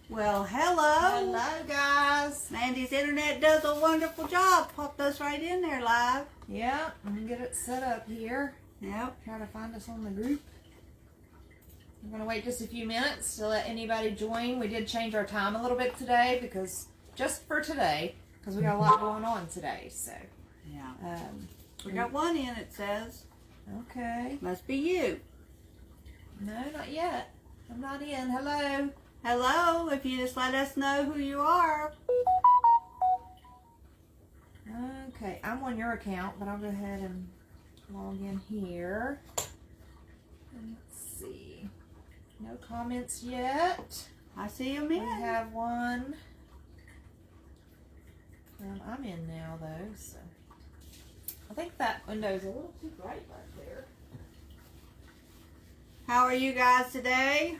Well, hello. Hello, guys. Mandy's internet does a wonderful job. Popped us right in there live. Yep, I'm gonna get it set up here. Yep. Try to find us on the group. I'm gonna wait just a few minutes to let anybody join. We did change our time a little bit today because just for today, because we got a lot going on today. So yeah, we got one in. It says. Okay. Must be you. No, not yet. I'm not in. Hello. Hello. If you just let us know who you are. Okay, I'm on your account, but I'll go ahead and log in here. And let's see. No comments yet. I see them We in. have one. I'm in now, though, so I think that window's a little too bright right there. How are you guys today?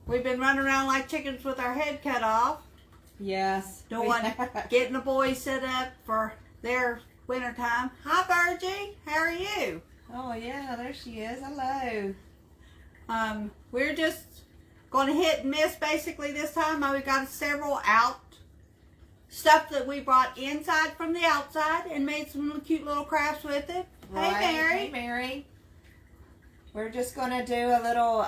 We've been running around like chickens with our head cut off. Yes. Getting the boys set up for their winter time. Hi, Virgie. How are you? Oh, yeah, there she is. Hello. We're just going to hit and miss basically this time. We've got several out stuff that we brought inside from the outside and made some cute little crafts with it. Right. Hey, Mary. Hey, Mary. We're just going to do a little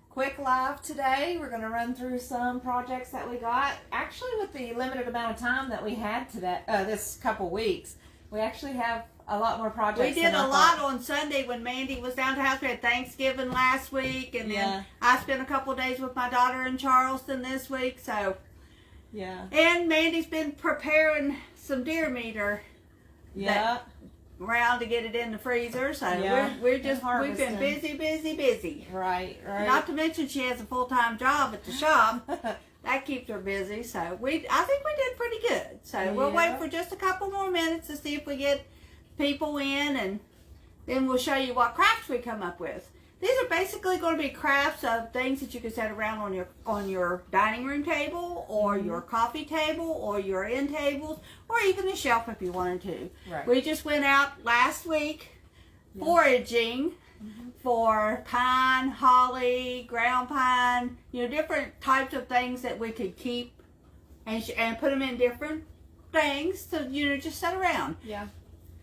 quick live today. We're going to run through some projects that we got. Actually, with the limited amount of time that we had today, this couple weeks, we actually have a lot more projects. We did a lot on Sunday when Mandy was down to the house. We had Thanksgiving last week, and then I spent a couple days with my daughter in Charleston this week. So, yeah. And Mandy's been preparing some deer meat around to get it in the freezer. So we've been busy. Right. Not to mention she has a full-time job at the shop. That keeps her busy. So I think we did pretty good. So we'll wait for just a couple more minutes to see if we get people in, and then we'll show you what crafts we come up with. These are basically going to be crafts of things that you can set around on your dining room table, or your coffee table, or your end tables, or even the shelf if you wanted to. Right. We just went out last week foraging for pine, holly, ground pine, different types of things that we could keep and put them in different things to just set around. Yeah.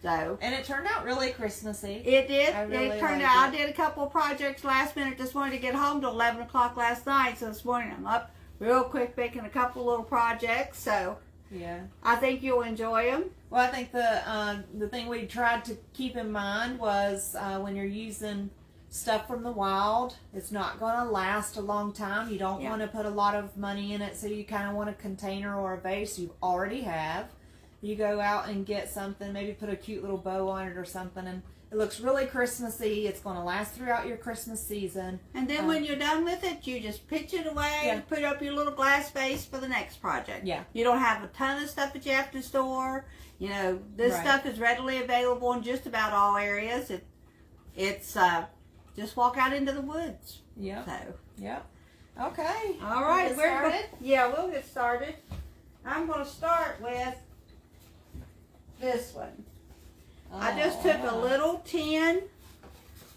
So, and it turned out really Christmassy. It did. It turned out. I did a couple of projects last minute. Just wanted to get home till 11 o'clock last night. So this morning I'm up real quick making a couple little projects. So yeah, I think you'll enjoy them. Well, I think the thing we tried to keep in mind was when you're using stuff from the wild, it's not going to last a long time. You don't want to put a lot of money in it, so you kind of want a container or a vase you already have. You go out and get something, maybe put a cute little bow on it or something, and it looks really Christmassy. It's going to last throughout your Christmas season. And then when you're done with it, you just pitch it away and put up your little glass vase for the next project. Yeah. You don't have a ton of stuff that you have to store. This stuff is readily available in just about all areas. It's just walk out into the woods. Yeah. So. Yep. Okay. All right. We'll get started. We'll get started. I'm going to start with this one. I just took a little tin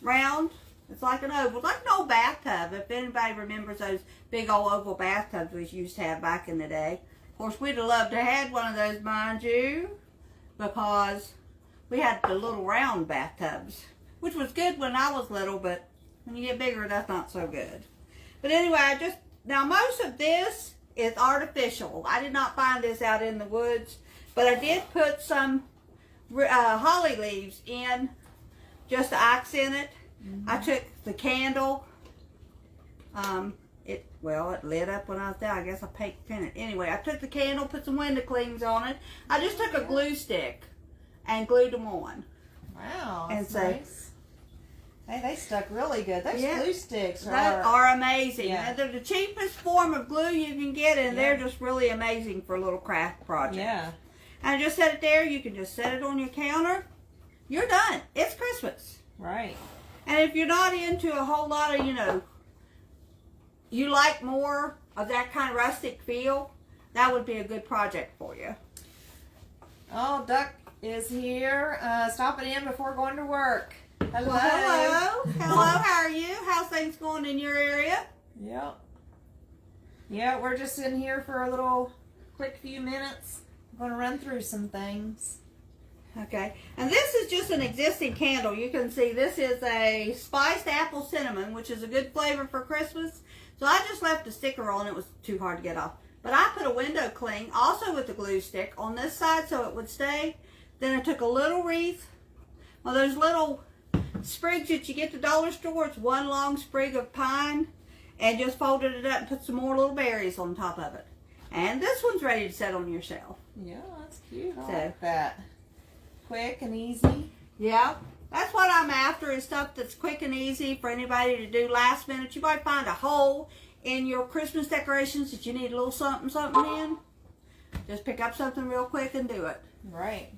round. It's like an oval, like an old bathtub. If anybody remembers those big old oval bathtubs we used to have back in the day. Of course, we'd have loved to have one of those, mind you, because we had the little round bathtubs, which was good when I was little, but when you get bigger, that's not so good. But anyway, now most of this is artificial. I did not find this out in the woods. But I did put some holly leaves in just to accent it. I took the candle. It lit up when I was there. I guess I pinned it. Anyway, I took the candle, put some window cleans on it. I just took a glue stick and glued them on. Wow, that's nice. Hey, they stuck really good. Those glue sticks are amazing. Yeah. They're the cheapest form of glue you can get, and they're just really amazing for little craft projects. Yeah. And I just set it there. You can just set it on your counter. You're done. It's Christmas. Right. And if you're not into a whole lot of, you like more of that kind of rustic feel, that would be a good project for you. Oh, Duck is here. Stopping in before going to work. Hello. Well, hello. Hello, how are you? How's things going in your area? Yep. Yeah, we're just in here for a little quick few minutes. I'm going to run through some things. Okay, and this is just an existing candle. You can see this is a spiced apple cinnamon, which is a good flavor for Christmas. So I just left a sticker on. It was too hard to get off. But I put a window cling, also with the glue stick, on this side so it would stay. Then I took a little wreath. Well, those little sprigs that you get at the dollar store, it's one long sprig of pine, and just folded it up and put some more little berries on top of it. And this one's ready to set on your shelf. Yeah, that's cute. I like that. Quick and easy. Yeah, that's what I'm after, is stuff that's quick and easy for anybody to do last minute. You might find a hole in your Christmas decorations that you need a little something in. Just pick up something real quick and do it. Right.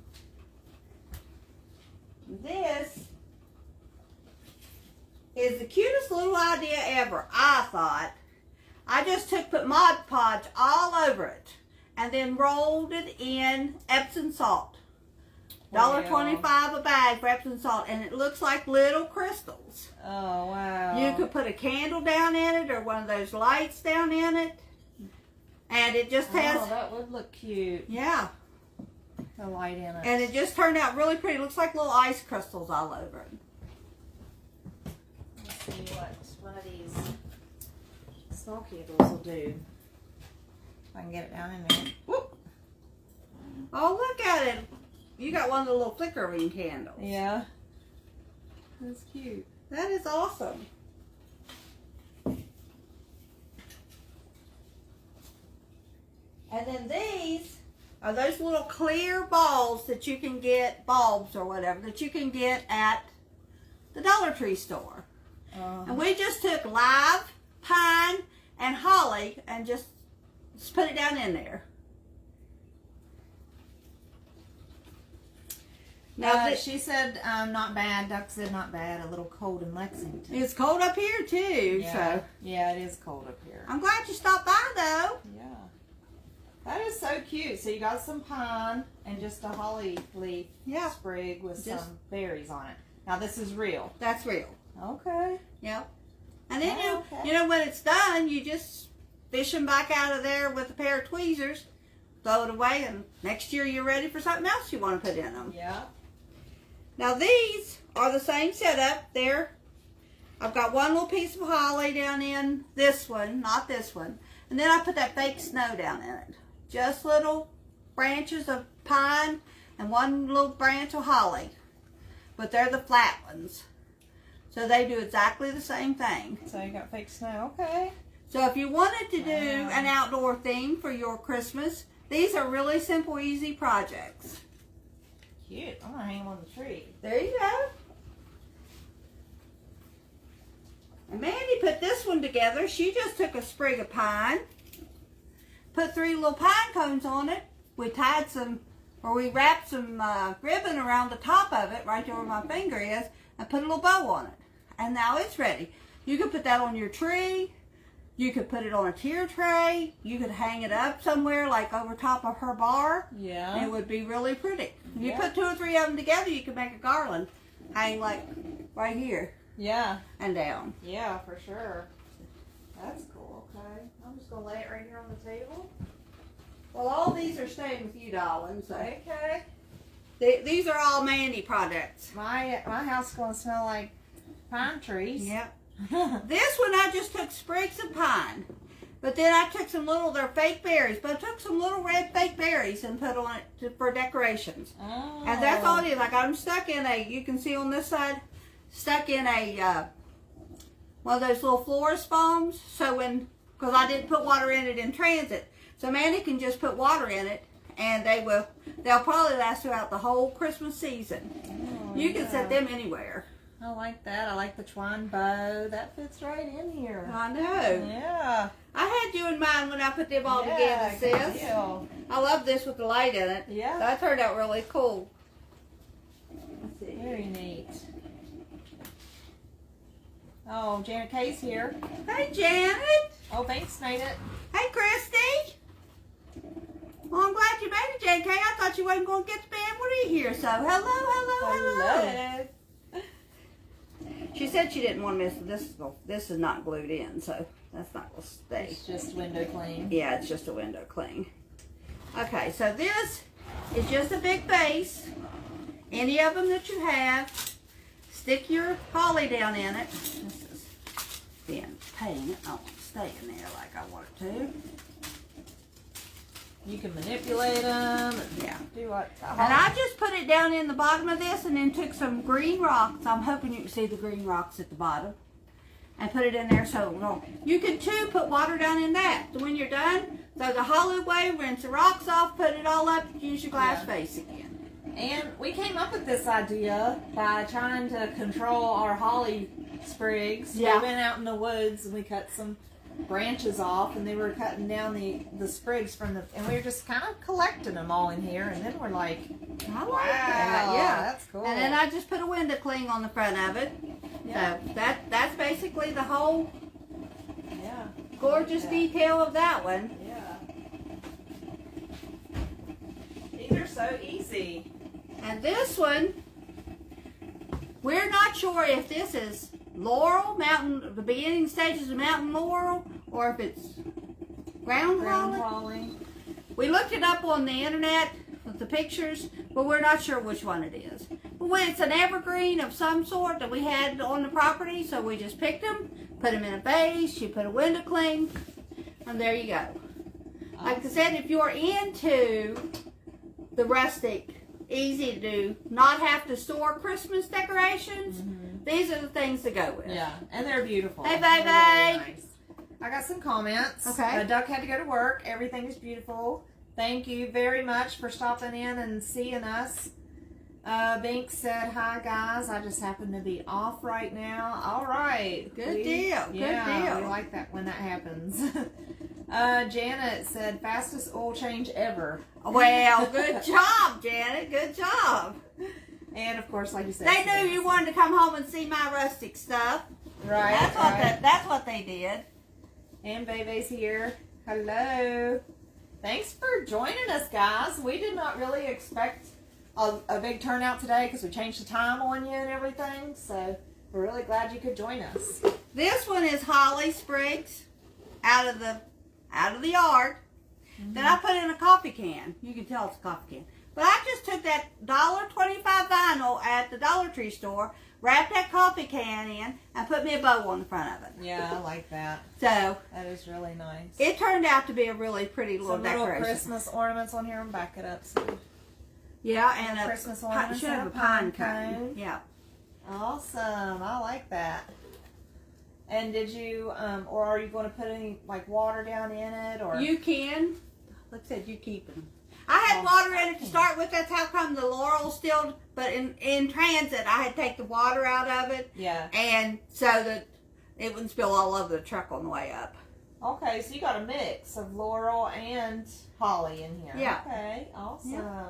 This is the cutest little idea ever, I thought. I just put Mod Podge all over it and then rolled it in Epsom salt. $1.25 a bag for Epsom salt, and it looks like little crystals. Oh, wow. You could put a candle down in it or one of those lights down in it, and it just has... Oh, that would look cute. Yeah. The light in it. And it just turned out really pretty. It looks like little ice crystals all over it. Let's see what one of these smoke candles will do. If I can get it down in there. Whoop. Oh, look at it. You got one of the little flickering candles. Yeah. That's cute. That is awesome. And then these are those little clear balls that you can get, bulbs or whatever, that you can get at the Dollar Tree store. And we just took live pine and holly and just put it down in there. Now, she said not bad. Duck said not bad. A little cold in Lexington. It's cold up here too. Yeah. So Yeah, it is cold up here. I'm glad you stopped by though. Yeah. That is so cute. So you got some pine and just a holly leaf sprig with some berries on it. Now this is real. That's real. Okay. Yep. And then you know when it's done, you just fish them back out of there with a pair of tweezers, throw it away, and next year you're ready for something else you want to put in them. Yeah. Now these are the same setup. I've got one little piece of holly down in this one, not this one. And then I put that fake snow down in it. Just little branches of pine and one little branch of holly. But they're the flat ones. So they do exactly the same thing. So you got fake snow. Okay. So if you wanted to do an outdoor theme for your Christmas, these are really simple, easy projects. Cute. I'm going to hang them on the tree. There you go. And Mandy put this one together. She just took a sprig of pine, put 3 little pine cones on it. We tied some, or we wrapped some ribbon around the top of it, right there where my finger is, and put a little bow on it. And now it's ready. You could put that on your tree. You could put it on a tier tray. You could hang it up somewhere, like over top of her bar. Yeah. And it would be really pretty. If you put 2 or 3 of them together, you could make a garland hang like right here. Yeah. And down. Yeah, for sure. That's cool. Okay. I'm just going to lay it right here on the table. Well, all these are staying with you, darling. So Okay. these are all Mandy projects. My house is going to smell like pine trees. Yep. This one I just took sprigs of pine. But then I took they're fake berries, but I took some little red fake berries and put on it for decorations. Oh. And that's all it is. I got them stuck in you can see on this side, stuck in one of those little florist foams. So because I didn't put water in it in transit. So Mandy can just put water in it and they'll probably last throughout the whole Christmas season. Oh, You can set them anywhere. I like that. I like the twine bow. That fits right in here. I know. Yeah. I had you in mind when I put them all together, Yeah, good sis. deal. I love this with the light in it. Yeah. That turned out really cool. Let's see. Very neat. Oh, Janet Kay's here. Hey, Janet. Oh, Banks made it. Hey, Christy. Well, I'm glad you made it, Janet Kay. I thought you wasn't going to get to Anne Marie here, so hello. She said she didn't want to miss it. This is not glued in, so That's not going to stay. It's just window cling. Yeah, it's just a window cling. Okay, so this is just a big vase. Any of them that you have, stick your holly down in it. This is being pain. I want to stay in there like I want it to. You can manipulate them and Yeah. do what. And I just put it down in the bottom of this and then took some green rocks. I'm hoping you can see the green rocks at the bottom. And put it in there so it won't. You can too put water down in that. So when you're done, throw the holly away, rinse the rocks off, put it all up, use your glass vase again. And we came up with this idea by trying to control our holly sprigs. Yeah. We went out in the woods and we cut some branches off, and they were cutting down the sprigs from the, and we were just kind of collecting them all in here, and then we're like, I like wow, that. Yeah, that's cool. And then I just put a window cling on the front of it. Yeah. So that's basically the whole Yeah. gorgeous detail of that one. Yeah. These are so easy. And this one, we're not sure if this is laurel, mountain, the beginning stages of mountain laurel, or if it's ground holly. holly. We looked it up on the internet with the pictures, but we're not sure which one it is. But it's an evergreen of some sort that we had on the property, so we just picked them, put them in a vase, you put a window cling, and there you go. Like I said, if you're into the rustic, easy to do, not have to store Christmas decorations, these are the things to go with. Yeah, and they're beautiful. Hey, They're baby. really nice. I got some comments. Okay. Duck had to go to work. Everything is beautiful. Thank you very much for stopping in and seeing us. Bink said, hi guys, I just happen to be off right now. All right. Good deal. Yeah, Good we deal. like that when that happens. Janet said, fastest oil change ever. Well, good job, Janet. Good job. And of course, like you said, They knew you wanted to come home and see my rustic stuff. Right. That's what they did. And Bebe's here. Hello. Thanks for joining us, guys. We did not really expect a big turnout today because we changed the time on you and everything. So we're really glad you could join us. This one is holly sprigs out of the yard that I put in a coffee can. You can tell it's a coffee can. But I just took that $1.25 vinyl at the Dollar Tree store, wrapped that coffee can in, and put me a bow on the front of it. Yeah, I like that. So That is really nice. it turned out to be a really pretty little Some little decoration. Christmas ornaments on here and back it up. So. Yeah, and a Christmas pine, ornaments should and have a a pine pine cone. cone. Yeah. Awesome. I like that. And did you, or are you going to put any like water down in it, or You can. Like I said, you keep them. I had Oh, water in it to start with. That's how come the laurel still. But in transit, I had to take the water out of it, Yeah. and so that it wouldn't spill all over the truck on the way up. Okay, so you got a mix of laurel and holly in here. Yeah. Okay. Awesome. Yeah.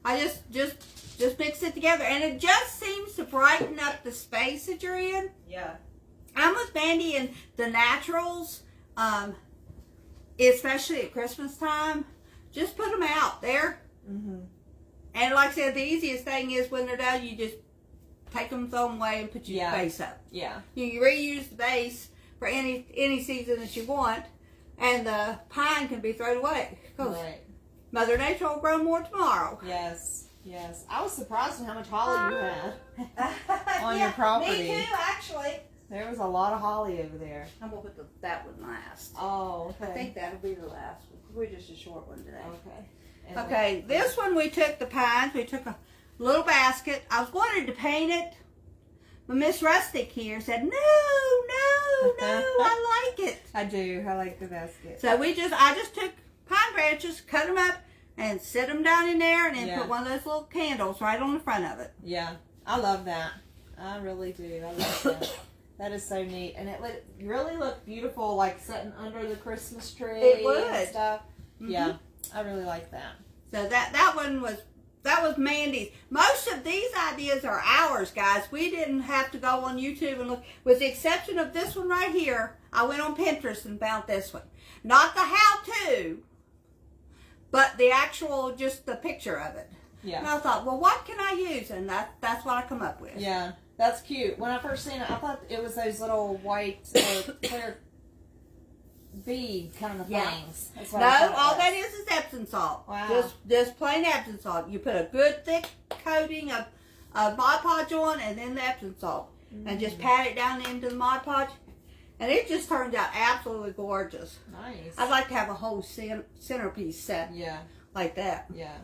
I just mix it together, and it just seems to brighten up the space that you're in. Yeah. I'm with Mandy and the naturals, especially at Christmas time. Just put them out there. Mhm. And like I said, the easiest thing is when they're done, you just take them, throw them away, and put your base up. Yeah. You can reuse the base for any season that you want, and the pine can be thrown away. 'Cause Right. Mother Nature will grow more tomorrow. Yes. Yes. I was surprised at how much holly you had. On Yeah, your property. Me too, actually. There was a lot of holly over there. I'm going to put that one last. Oh, okay. I think that'll be the last one. We're just a short one today. Okay. And Okay, this one we took the pines. We took a little basket. I was wanting to paint it, but Miss Rustic here said, no, I like it. I do. I like the basket. So I just took pine branches, cut them up, and set them down in there, and then Yeah. put one of those little candles right on the front of it. Yeah. I love that. I really do. I love that. That is so neat. And it really looked beautiful, like sitting under the Christmas tree It would. and stuff. Mhm. Yeah. I really like that. So that one was Mandy's. Most of these ideas are ours, guys. We didn't have to go on YouTube and look. With the exception of this one right here, I went on Pinterest and found this one. Not the how-to, but the actual, just the picture of it. And Yeah. I thought, well, what can I use? And that's what I come up with. Yeah. That's cute. When I first seen it, I thought it was those little white clear bead kind of Yeah. things. That's No, what I thought it all was. that is Epsom salt. Wow. Just plain Epsom salt. You put a good thick coating of Mod Podge on, and then the Epsom salt, and just pat it down into the Mod Podge, and it just turns out absolutely gorgeous. Nice. I'd like to have a whole centerpiece set Yeah. like that. Yeah.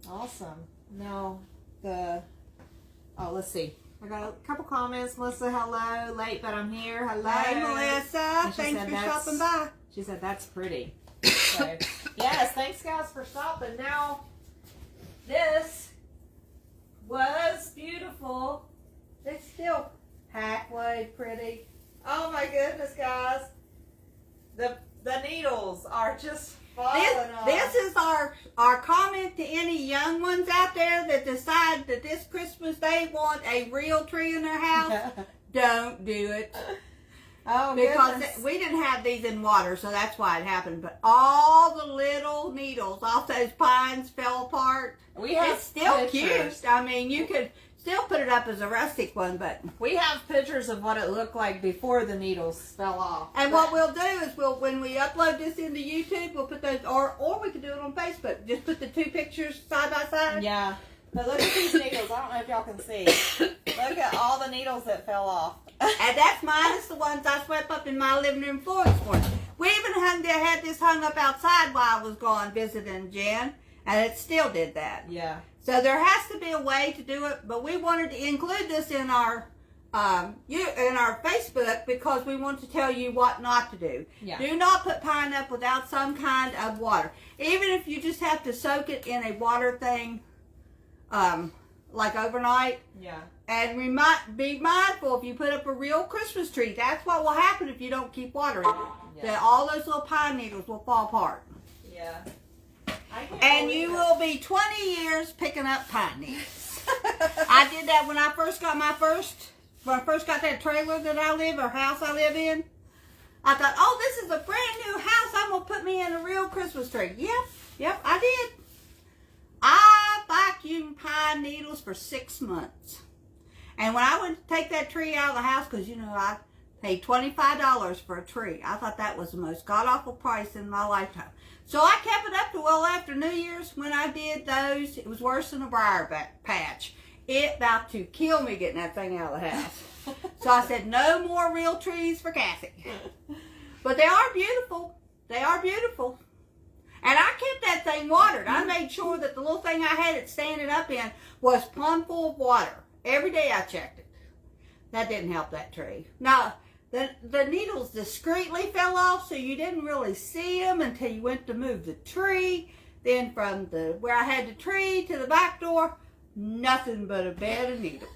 Awesome. Now let's see. I got a couple comments. Melissa, hello. Late, but I'm here. Hello. Hey, Melissa. And she Thanks said for that's- stopping by. She said that's pretty. So, yes, thanks guys for stopping. Now, this was beautiful. It's still halfway pretty. Oh my goodness, guys. The needles are just falling off. This is our comment to any young ones out there that decide that this Christmas they want a real tree in their house. Don't do it. Oh, Because goodness. we didn't have these in water, so that's why it happened. But all the little needles off those pines fell apart. We have It's still pictures. cute. I mean, you could still put it up as a rustic one, but... We have pictures of what it looked like before the needles fell off. And what we'll do is when we upload this into YouTube, we'll put those, or we could do it on Facebook. Just put the two pictures side by side. Yeah. But look at these needles. I don't know if y'all can see. Look at all the needles that fell off. And that's minus the ones I swept up in my living room floor this morning. We even had this hung up outside while I was gone visiting Jen, and it still did that. Yeah. So there has to be a way to do it, but we wanted to include this in our Facebook because we want to tell you what not to do. Yeah. Do not put pine up without some kind of water. Even if you just have to soak it in a water thing, like overnight. Yeah. And be mindful if you put up a real Christmas tree. That's what will happen if you don't keep watering it. Yeah. That all those little pine needles will fall apart. Yeah. And you will be 20 years picking up pine needles. I did that when I first got that trailer that I live, or house I live in. I thought, oh, this is a brand new house. I'm going to put me in a real Christmas tree. Yep, I did. I vacuumed pine needles for 6 months. And when I went to take that tree out of the house, because, I paid $25 for a tree. I thought that was the most god-awful price in my lifetime. So I kept it up to well after New Year's. When I did those, it was worse than a briar patch. It about to kill me getting that thing out of the house. So I said, no more real trees for Cassie. But they are beautiful. They are beautiful. And I kept that thing watered. I made sure that the little thing I had it standing up in was plumb full of water. Every day I checked it. That didn't help that tree. Now, the needles discreetly fell off, so you didn't really see them until you went to move the tree. Then from where I had the tree to the back door, nothing but a bed of needles.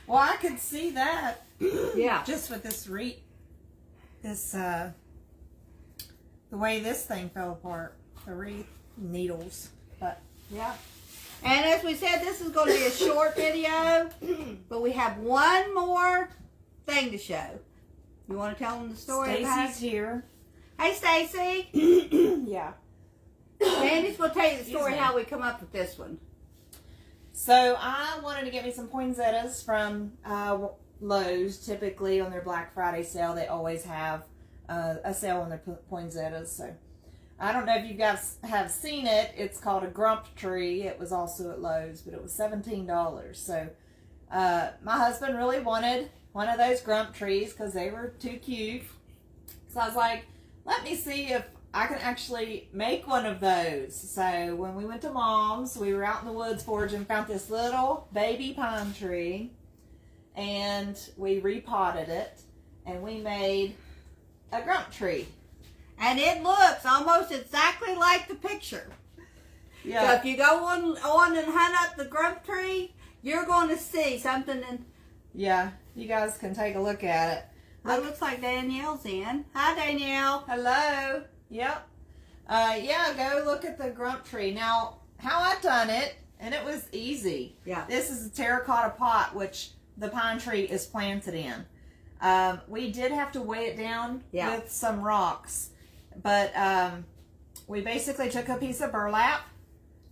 Well, I could see that. Yeah. Just with the way this thing fell apart, the wreath needles. But Yeah. And as we said, this is going to be a short video, but we have one more thing to show. You want to tell them the story? Stacy's here. Hey, Stacy. Yeah. Andy's going to tell you the story Excuse me. how we come up with this one. So I wanted to get me some poinsettias from Lowe's. Typically on their Black Friday sale, they always have a sale on their poinsettias. So I don't know if you guys have seen it. It's called a grump tree. It was also at Lowe's, but it was $17. So my husband really wanted one of those grump trees because they were too cute. So I was like, let me see if I can actually make one of those. So when we went to Mom's, we were out in the woods foraging and found this little baby pine tree, and we repotted it, and we made a grump tree. And it looks almost exactly like the picture. Yeah. So if you go on and hunt up the grump tree, you're going to see something. Yeah, you guys can take a look at it. It looks like Danielle's in. Hi, Danielle. Hello. Yep. Yeah, go look at the grump tree. Now, how I done it, and it was easy. Yeah. This is a terracotta pot, which the pine tree is planted in. We did have to weigh it down with some rocks. But we basically took a piece of burlap,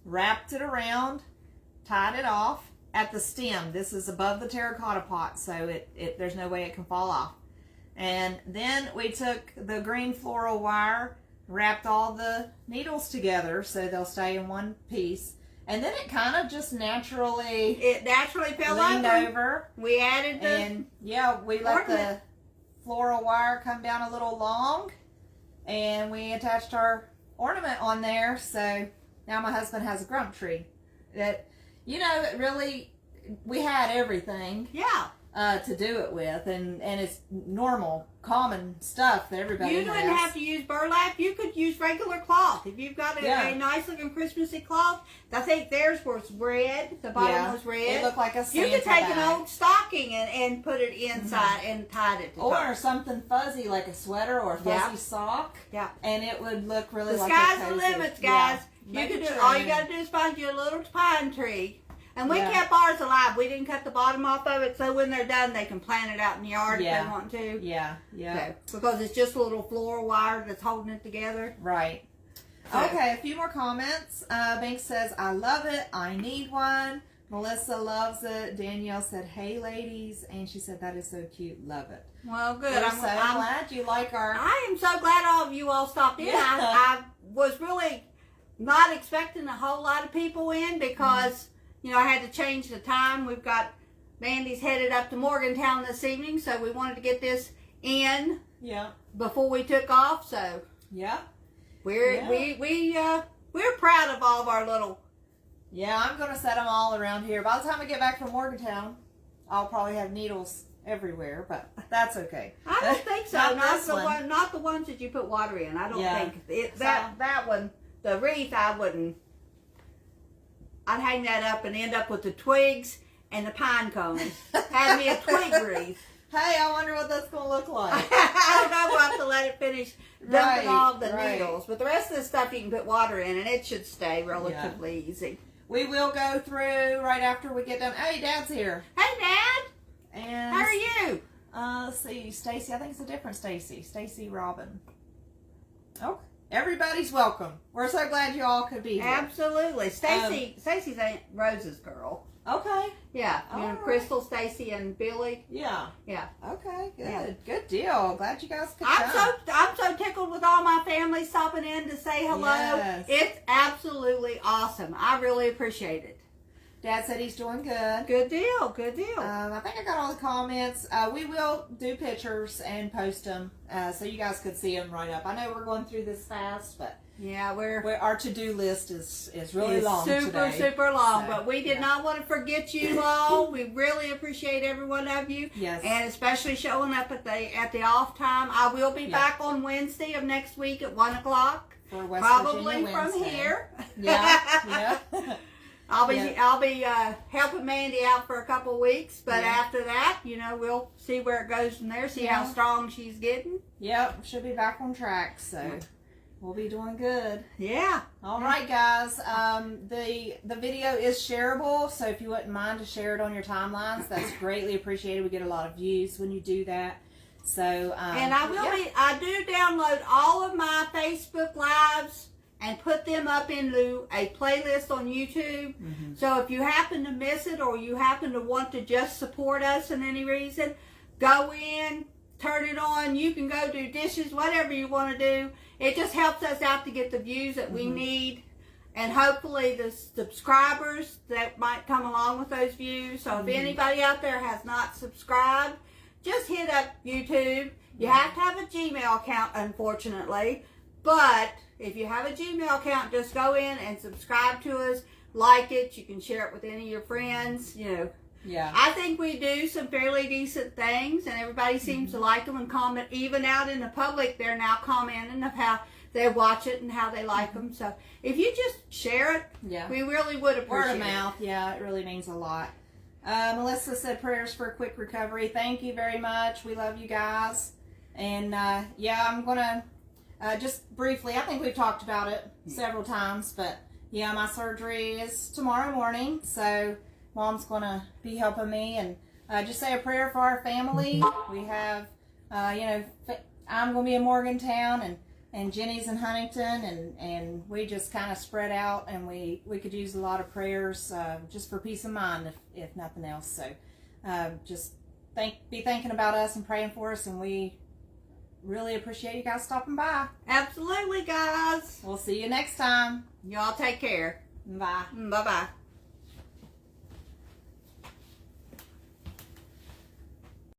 wrapped it around, tied it off at the stem. This is above the terracotta pot, so there's no way it can fall off. And then we took the green floral wire, wrapped all the needles together so they'll stay in one piece. And then it kind of just naturally fell leaned over. We added the and yeah, we let the floral wire come down a little long, and we attached our ornament on there. So now my husband has a grump tree. That it really, we had everything. Yeah. To do it with, and it's normal, common stuff that everybody has. You didn't have to use burlap. You could use regular cloth. If you've got a nice looking Christmassy cloth, I think theirs was red. The bottom was red. It looked like a Santa You could take bag. an old stocking and put it inside and tied it to or something fuzzy like a sweater or a fuzzy sock. Yeah. And it would look really the like sky's a cozy. the limits, guys. Yeah. You could do all you got to do is find you a little pine tree. And we kept ours alive. We didn't cut the bottom off of it, so when they're done, they can plant it out in the yard if they want to. Yeah, yeah. So, because it's just a little floral wire that's holding it together. Right. So. Okay, a few more comments. Banks says, I love it. I need one. Melissa loves it. Danielle said, hey, ladies. And she said, that is so cute. Love it. Well, good. I'm glad you like our... I am so glad all of you all stopped in. I was really not expecting a whole lot of people in because... I had to change the time. We've got Mandy's headed up to Morgantown this evening, so we wanted to get this in before we took off. So we're proud of all of our little. Yeah, I'm gonna set them all around here. By the time we get back from Morgantown, I'll probably have needles everywhere, but that's okay. I don't think so. Not the ones that you put water in. I don't think that one. The wreath, I wouldn't. I'd hang that up and end up with the twigs and the pine cones. Have me a twig wreath. Hey, I wonder what that's going to look like. I don't know. We'll have to let it finish dumping all the needles. But the rest of the stuff you can put water in, and it should stay relatively easy. We will go through right after we get done. Hey, Dad's here. Hey, Dad. And how are you? Let's see, Stacy. I think it's a different Stacy. Stacy Robin. Okay. Everybody's welcome. We're so glad you all could be here. Absolutely. Stacy's Aunt Rose's girl. Okay. Yeah. Crystal, Stacy, and Billy. Yeah. Yeah. Okay. Good. Yeah. Good deal. Glad you guys could come. I'm so tickled with all my family stopping in to say hello. Yes. It's absolutely awesome. I really appreciate it. Dad said he's doing good. Good deal. Good deal. I think I got all the comments. We will do pictures and post them so you guys could see them right up. I know we're going through this fast, but yeah, our to-do list is really long today. Super long. So, but we did not want to forget you all. We really appreciate every one of you. Yes. And especially showing up at the off time. I will be back on Wednesday of next week at 1 o'clock. For West probably Virginia from Wednesday. here. Yeah. I'll be helping Mandy out for a couple of weeks, but after that, we'll see where it goes from there. See how strong she's getting. Yep, she'll be back on track, so we'll be doing good. Yeah. All right, guys. The video is shareable, so if you wouldn't mind to share it on your timelines, that's greatly appreciated. We get a lot of views when you do that. So and I do download all of my Facebook Lives and put them up into a playlist on YouTube. Mm-hmm. So if you happen to miss it or you happen to want to just support us in any reason, go in, turn it on. You can go do dishes, whatever you want to do. It just helps us out to get the views that we need. And hopefully the subscribers that might come along with those views. So if anybody out there has not subscribed, just hit up YouTube. You have to have a Gmail account, unfortunately. But if you have a Gmail account, just go in and subscribe to us, like it. You can share it with any of your friends, Yeah. I think we do some fairly decent things, and everybody seems to like them and comment. Even out in the public, they're now commenting of how they watch it and how they like them. So if you just share it, we really would appreciate it. Word of mouth, it really means a lot. Melissa said prayers for a quick recovery. Thank you very much. We love you guys. And I'm going to... just briefly, I think we've talked about it several times, but my surgery is tomorrow morning, so Mom's going to be helping me, and just say a prayer for our family. We have, I'm going to be in Morgantown, and Jenny's in Huntington, and we just kind of spread out, and we could use a lot of prayers just for peace of mind, if nothing else. So just be thinking about us and praying for us, and we really appreciate you guys stopping by. Absolutely, guys. We'll see you next time. Y'all take care. Bye. Bye-bye.